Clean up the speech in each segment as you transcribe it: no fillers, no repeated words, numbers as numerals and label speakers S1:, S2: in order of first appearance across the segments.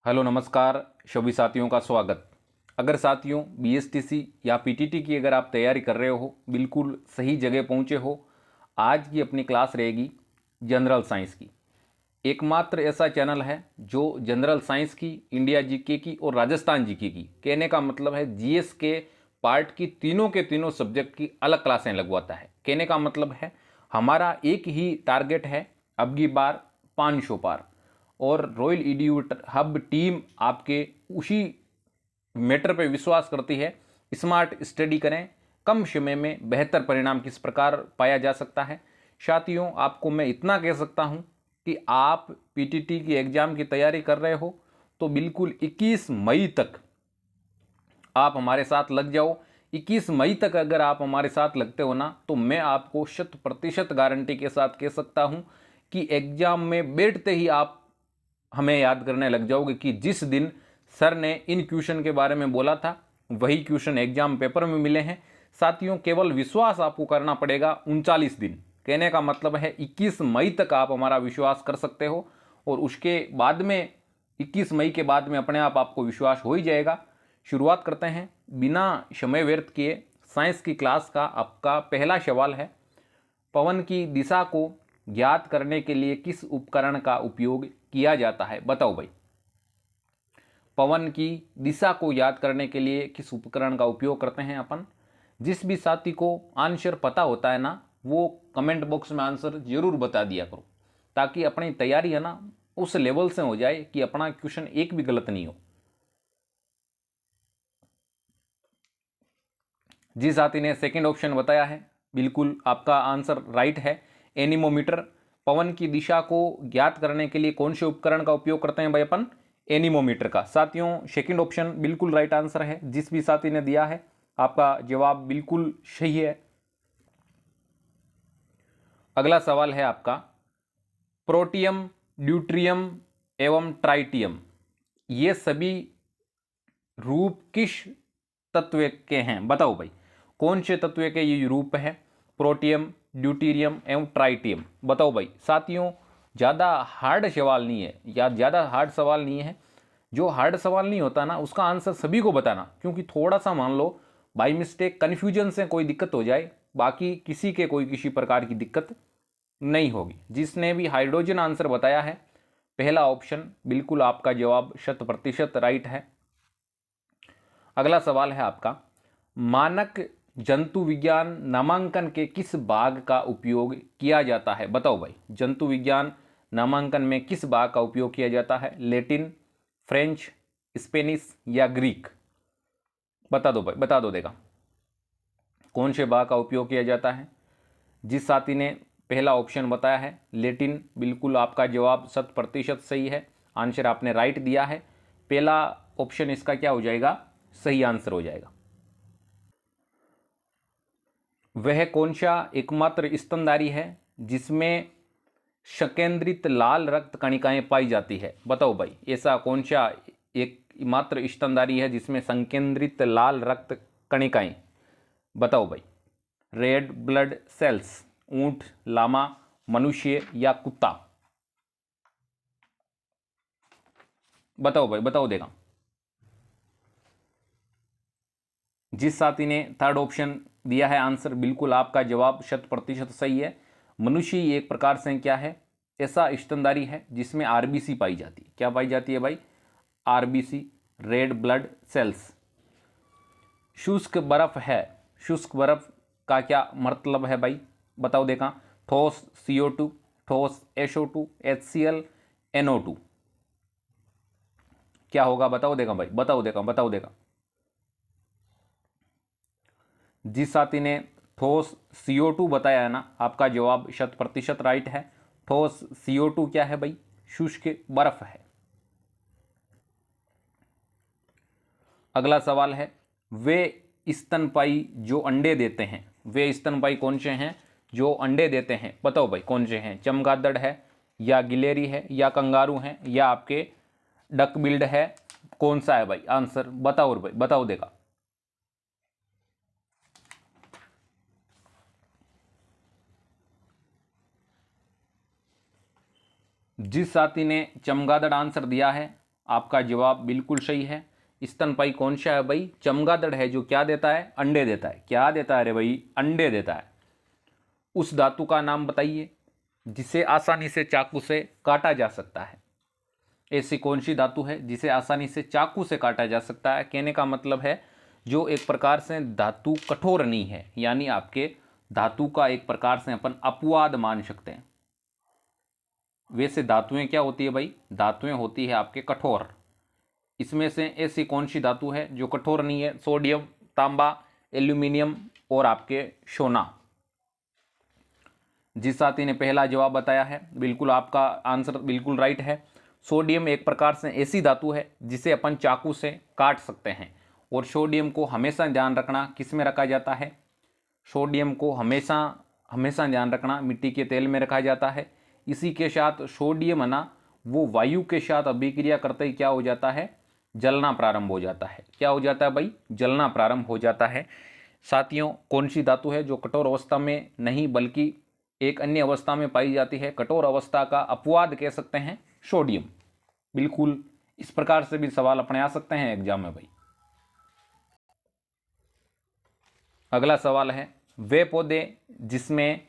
S1: Hello नमस्कार सभी साथियों का स्वागत। अगर साथियों बीएसटीसी या पीटीटी की अगर आप तैयारी कर रहे हो, बिल्कुल सही जगह पहुंचे हो। आज की अपनी क्लास रहेगी जनरल साइंस की। एकमात्र ऐसा चैनल है जो जनरल साइंस की, इंडिया जीके की और राजस्थान जीके की, कहने का मतलब है जीएस के पार्ट की तीनों के तीनों सब्जेक्ट की अलग क्लासें लगवाता है। कहने का मतलब है हमारा एक ही टारगेट है, अब की बार 500 पार। और रॉयल इड्यूट हब टीम आपके उसी मैटर पे विश्वास करती है। स्मार्ट स्टडी करें, कम समय में बेहतर परिणाम किस प्रकार पाया जा सकता है। साथियों, आपको मैं इतना कह सकता हूं कि आप पीटीटी की एग्जाम की तैयारी कर रहे हो तो बिल्कुल 21 मई तक आप हमारे साथ लग जाओ। 21 मई तक अगर आप हमारे साथ लगते हो ना, तो मैं आपको 100% गारंटी के साथ कह सकता हूं कि एग्जाम में बैठते ही आप हमें याद करने लग जाओगे कि जिस दिन सर ने इन क्वेश्चन के बारे में बोला था वही क्वेश्चन एग्जाम पेपर में मिले हैं। साथियों, केवल विश्वास आपको करना पड़ेगा 39 दिन। कहने का मतलब है 21 मई तक आप हमारा विश्वास कर सकते हो और उसके बाद में 21 मई के बाद में अपने आप आपको विश्वास हो ही जाएगा। शुरुआत करते हैं बिना समय व्यर्थ किए। साइंस की क्लास का आपका पहला सवाल है, पवन की दिशा को ज्ञात करने के लिए किस उपकरण का उपयोग किया जाता है? बताओ भाई। पवन की दिशा को याद करने के लिए किस उपकरण का उपयोग करते हैं अपन? जिस भी साथी को आंसर पता होता है ना, वो कमेंट बॉक्स में आंसर जरूर बता दिया करो, ताकि अपनी तैयारी है ना उस लेवल से हो जाए कि अपना क्वेश्चन एक भी गलत नहीं हो। जिस साथी ने सेकंड ऑप्शन बताया है, बिल्कुल आपका आंसर राइट है, एनीमोमीटर। पवन की दिशा को ज्ञात करने के लिए कौन से उपकरण का उपयोग करते हैं भाई अपन? एनीमोमीटर का। साथियों, सेकंड ऑप्शन बिल्कुल राइट आंसर है। जिस भी साथी ने दिया है, आपका जवाब बिल्कुल सही है। अगला सवाल है आपका, प्रोटियम, ड्यूट्रियम एवं ट्राइटियम, ये सभी रूप किस तत्व के हैं? बताओ भाई, कौन से तत्व के ये रूप है? प्रोटियम, ड्यूटीरियम एवं ट्राइटियम। बताओ भाई। साथियों, ज़्यादा हार्ड सवाल नहीं है या ज़्यादा हार्ड सवाल नहीं है। जो हार्ड सवाल नहीं होता ना, उसका आंसर सभी को बताना, क्योंकि थोड़ा सा मान लो बाई मिस्टेक कन्फ्यूजन से कोई दिक्कत हो जाए, बाकी किसी के कोई किसी प्रकार की दिक्कत नहीं होगी। जिसने भी हाइड्रोजन आंसर बताया है, पहला ऑप्शन बिल्कुल आपका जवाब 100% राइट है। अगला सवाल है आपका, मानक जंतु विज्ञान नामांकन के किस भाग का उपयोग किया जाता है? बताओ भाई, जंतु विज्ञान नामांकन में किस भाग का उपयोग किया जाता है? लैटिन, फ्रेंच, स्पेनिश या ग्रीक? बता दो भाई, बता दो देगा कौन से भाग का उपयोग किया जाता है। जिस साथी ने पहला ऑप्शन बताया है लैटिन, बिल्कुल आपका जवाब 100% सही है। आंसर आपने राइट दिया है। पहला ऑप्शन इसका क्या हो जाएगा? सही आंसर हो जाएगा। वह कौन सा एकमात्र स्तनधारी है जिसमें संकेंद्रित लाल रक्त कणिकाएं पाई जाती है? बताओ भाई, ऐसा कौन सा एकमात्र स्तनधारी है जिसमें संकेंद्रित लाल रक्त कणिकाएं? बताओ भाई। रेड ब्लड सेल्स, ऊंट, लामा, मनुष्य या कुत्ता? बताओ भाई, बताओ देगा। जिस साथी ने थर्ड ऑप्शन दिया है आंसर, बिल्कुल आपका जवाब 100% सही है। मनुष्य एक प्रकार से क्या है? ऐसा स्तनधारी है जिसमें आरबीसी पाई जाती है। क्या पाई जाती है भाई? RBC, red blood cells. शुष्क बर्फ है, शुष्क बर्फ का क्या मतलब है भाई? बताओ देखा। ठोस CO2, ठोस SO2, HCl, NO2, क्या होगा? बताओ देगा भाई, बताओ देगा, बताओ देगा। जिस साथी ने ठोस CO2 बताया है ना, आपका जवाब 100% राइट है। ठोस CO2 क्या है भाई? शुष्क बर्फ है। अगला सवाल है, वे स्तनपायी जो अंडे देते हैं, वे स्तनपायी कौन से हैं जो अंडे देते हैं? बताओ भाई कौन से हैं? चमगादड़ है या गिलेरी है या कंगारू है या आपके डक बिल्ड है? कौन सा है भाई आंसर? बताओ भाई, बताओ देगा। जिस साथी ने चमगादड़ आंसर दिया है, आपका जवाब बिल्कुल सही है। स्तनपायी कौन सा है भाई? चमगादड़ है, जो क्या देता है? अंडे देता है। क्या देता है रे भाई? अंडे देता है। उस धातु का नाम बताइए जिसे आसानी से चाकू से काटा जा सकता है। ऐसी कौन सी धातु है जिसे आसानी से चाकू से काटा जा सकता है? कहने का मतलब है जो एक प्रकार से धातु कठोर नहीं है, यानी आपके धातु का एक प्रकार से अपन अपवाद मान सकते हैं। वैसे धातुएं क्या होती है भाई? धातुएं होती है आपके कठोर। इसमें से ऐसी कौन सी धातु है जो कठोर नहीं है? सोडियम, तांबा, एल्यूमिनियम और आपके सोना। जिस साथी ने पहला जवाब बताया है, बिल्कुल आपका आंसर बिल्कुल राइट है। सोडियम एक प्रकार से ऐसी धातु है जिसे अपन चाकू से काट सकते हैं। और सोडियम को हमेशा ध्यान रखना किस में रखा जाता है? सोडियम को हमेशा हमेशा ध्यान रखना मिट्टी के तेल में रखा जाता है। इसी के साथ सोडियम है ना, वो वायु के साथ अभिक्रिया करते ही क्या हो जाता है? जलना प्रारंभ हो जाता है। क्या हो जाता है भाई? जलना प्रारंभ हो जाता है। साथियों, कौन सी धातु है जो कठोर अवस्था में नहीं बल्कि एक अन्य अवस्था में पाई जाती है? कठोर अवस्था का अपवाद कह सकते हैं सोडियम। बिल्कुल इस प्रकार से भी सवाल अपने आ सकते हैं एग्जाम में भाई। अगला सवाल है, वे पौधे जिसमें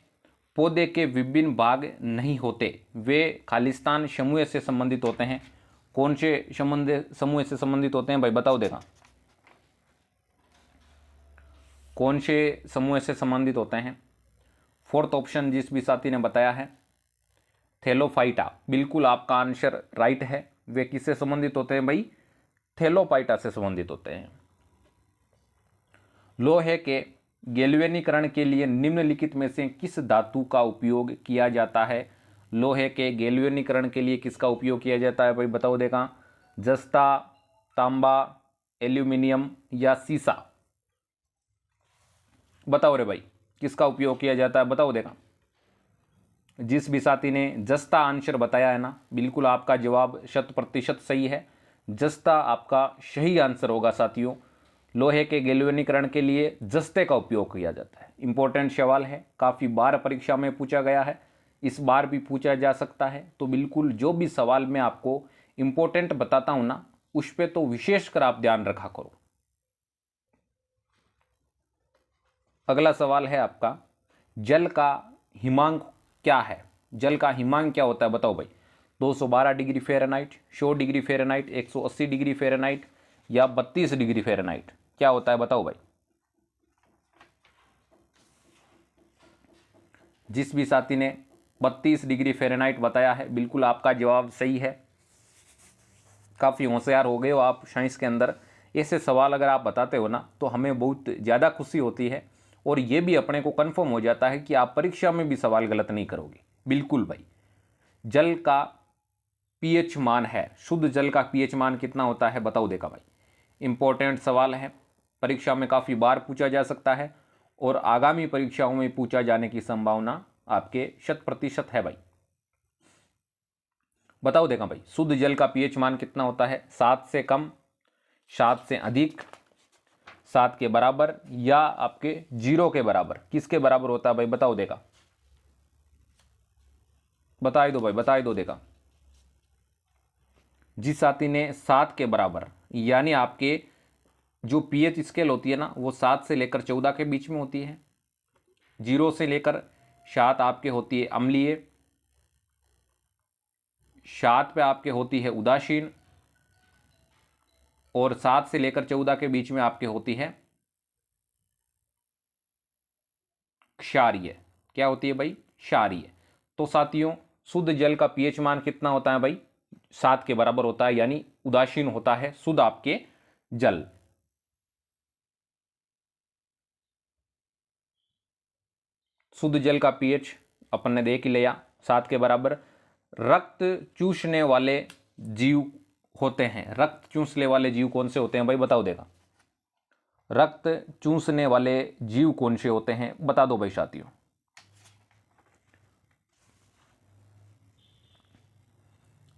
S1: पौधे के विभिन्न भाग नहीं होते वे खालिस्तान समूह से संबंधित होते हैं। कौन से समूह से संबंधित होते हैं भाई? बताओ देगा। कौन से समूह से संबंधित होते हैं? फोर्थ ऑप्शन जिस भी साथी ने बताया है थैलोफाइटा, बिल्कुल आपका आंसर राइट है। वे किससे संबंधित होते हैं भाई? थैलोफाइटा से संबंधित होते हैं। लोहे के गैल्वेनीकरण के लिए निम्नलिखित में से किस धातु का उपयोग किया जाता है? लोहे के गैल्वेनीकरण के लिए किसका उपयोग किया जाता है भाई? बताओ देगा। जस्ता, तांबा, एल्यूमिनियम या सीसा? बताओ रे भाई, किसका उपयोग किया जाता है? बताओ देगा। जिस भी साथी ने जस्ता आंसर बताया है ना, बिल्कुल आपका जवाब 100% सही है। जस्ता आपका सही आंसर होगा साथियों। लोहे के गैल्वेनीकरण के लिए जस्ते का उपयोग किया जाता है। इंपॉर्टेंट सवाल है, काफ़ी बार परीक्षा में पूछा गया है, इस बार भी पूछा जा सकता है। तो बिल्कुल जो भी सवाल मैं आपको इंपॉर्टेंट बताता हूं ना, उस पर तो विशेषकर आप ध्यान रखा करो। अगला सवाल है आपका, जल का हिमांक क्या है? जल का हिमांक क्या होता है? बताओ भाई। 212 degree Fahrenheit, 100 degree Fahrenheit, 180 degree Fahrenheit या 32 डिग्री फ़ारेनहाइट? क्या होता है? बताओ भाई। जिस भी साथी ने 32 डिग्री फ़ारेनहाइट बताया है, बिल्कुल आपका जवाब सही है। काफ़ी होशियार हो गए हो आप साइंस के अंदर। ऐसे सवाल अगर आप बताते हो ना, तो हमें बहुत ज़्यादा खुशी होती है और ये भी अपने को कंफर्म हो जाता है कि आप परीक्षा में भी सवाल गलत नहीं करोगे। बिल्कुल भाई। जल का पीएच मान है, शुद्ध जल का पीएच मान कितना होता है? बताओ देगा भाई। इंपॉर्टेंट सवाल है, परीक्षा में काफ़ी बार पूछा जा सकता है और आगामी परीक्षाओं में पूछा जाने की संभावना आपके 100% है भाई। बताओ देगा भाई, शुद्ध जल का पीएच मान कितना होता है? 7 से कम, 7 से अधिक, 7 के बराबर या आपके 0 के बराबर? किसके बराबर होता है भाई? बताओ देगा। बता दो भाई, बता दो देगा। जिस साथी ने 7 के बराबर, यानी आपके जो पीएच स्केल होती है ना, वो 7 से लेकर 14 के बीच में होती है। 0 से लेकर 7 आपके होती है अम्लीय, 7 पे आपके होती है उदासीन और 7 से लेकर 14 के बीच में आपके होती है क्षारीय। क्या होती है भाई? क्षारीय। तो साथियों, शुद्ध जल का पीएच मान कितना होता है भाई? 7 के बराबर होता है, यानी उदासीन होता है शुद्ध आपके जल। शुद्ध जल का पीएच अपन ने देख ही लिया, 7 के बराबर। रक्त चूसने वाले जीव होते हैं, रक्त चूसने वाले जीव कौन से होते हैं भाई? बताओ देगा। रक्त चूसने वाले जीव कौन से होते हैं? बता दो भाई साथियों।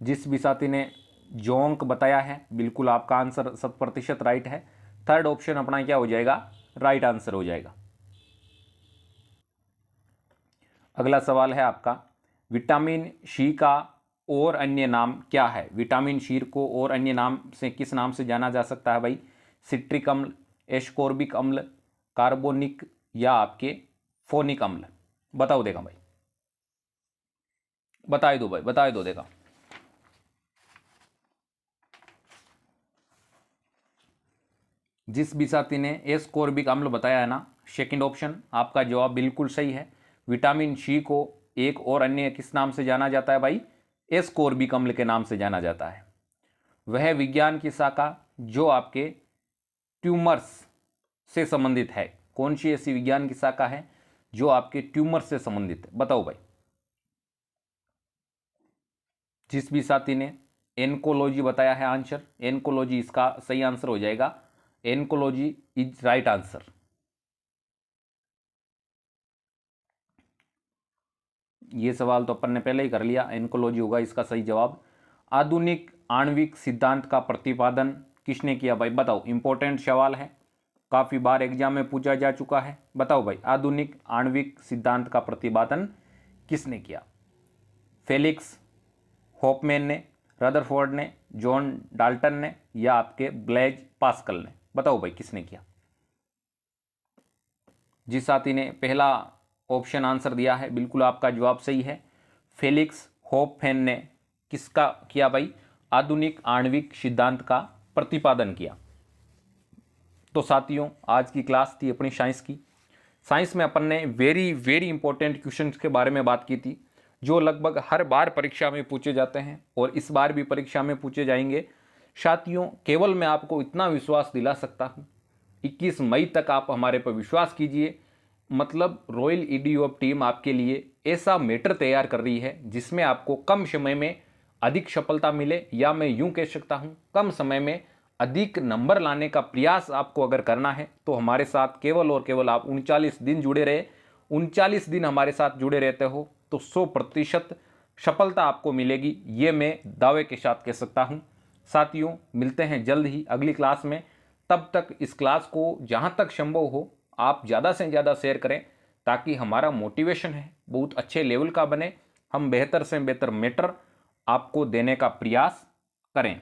S1: जिस भी साथी ने जोंक बताया है, बिल्कुल आपका आंसर 100% राइट है। थर्ड ऑप्शन अपना क्या हो जाएगा? राइट आंसर हो जाएगा। अगला सवाल है आपका, विटामिन सी का और अन्य नाम क्या है? विटामिन सी को और अन्य नाम से किस नाम से जाना जा सकता है भाई? सिट्रिक अम्ल, एस्कॉर्बिक अम्ल, कार्बोनिक या आपके फोनिक अम्ल? बताओ देगा भाई, बता दो भाई, बता दो देगा। जिस भी साथी ने एस्कॉर्बिक अम्ल बताया है ना, सेकंड ऑप्शन आपका जवाब बिल्कुल सही है। विटामिन सी को एक और अन्य किस नाम से जाना जाता है भाई? एस्कॉर्बिक अम्ल के नाम से जाना जाता है। वह विज्ञान की शाखा जो आपके ट्यूमर्स से संबंधित है, कौन सी ऐसी विज्ञान की शाखा है जो आपके ट्यूमर से संबंधित है? बताओ भाई। जिस भी साथी ने एनकोलॉजी बताया है आंसर, एनकोलॉजी इसका सही आंसर हो जाएगा। एनकोलॉजी इज राइट आंसर। ये सवाल तो अपन ने पहले ही कर लिया, एनकोलॉजी होगा इसका सही जवाब। आधुनिक आणविक सिद्धांत का प्रतिपादन किसने किया भाई? बताओ, इंपॉर्टेंट सवाल है, काफ़ी बार एग्जाम में पूछा जा चुका है। बताओ भाई, आधुनिक आणविक सिद्धांत का प्रतिपादन किसने किया? फेलिक्स होफमैन ने, रदरफोर्ड ने, जॉन डाल्टन ने या आपके ब्लेज पास्कल ने? बताओ भाई किसने किया? जिस साथी ने पहला ऑप्शन आंसर दिया है, बिल्कुल आपका जवाब सही है। फेलिक्स होफमैन ने किसका किया भाई? आधुनिक आणविक सिद्धांत का प्रतिपादन किया। तो साथियों, आज की क्लास थी अपनी साइंस की। साइंस में अपन ने वेरी वेरी इंपॉर्टेंट क्वेश्चंस के बारे में बात की थी, जो लगभग हर बार परीक्षा में पूछे जाते हैं और इस बार भी परीक्षा में पूछे जाएंगे। साथियों, केवल मैं आपको इतना विश्वास दिला सकता हूँ, 21 मई तक आप हमारे पर विश्वास कीजिए। मतलब रॉयल ईडीओप टीम आपके लिए ऐसा मैटर तैयार कर रही है जिसमें आपको कम समय में अधिक सफलता मिले, या मैं यूं कह सकता हूं कम समय में अधिक नंबर लाने का प्रयास आपको अगर करना है तो हमारे साथ केवल और केवल आप 39 दिन जुड़े रहे। 39 दिन हमारे साथ जुड़े रहते हो तो 100% सफलता आपको मिलेगी, ये मैं दावे के साथ कह सकता हूं। साथियों, मिलते हैं जल्द ही अगली क्लास में। तब तक इस क्लास को जहां तक संभव हो आप ज़्यादा से ज़्यादा शेयर करें, ताकि हमारा मोटिवेशन है बहुत अच्छे लेवल का बने, हम बेहतर से बेहतर मैटर आपको देने का प्रयास करें।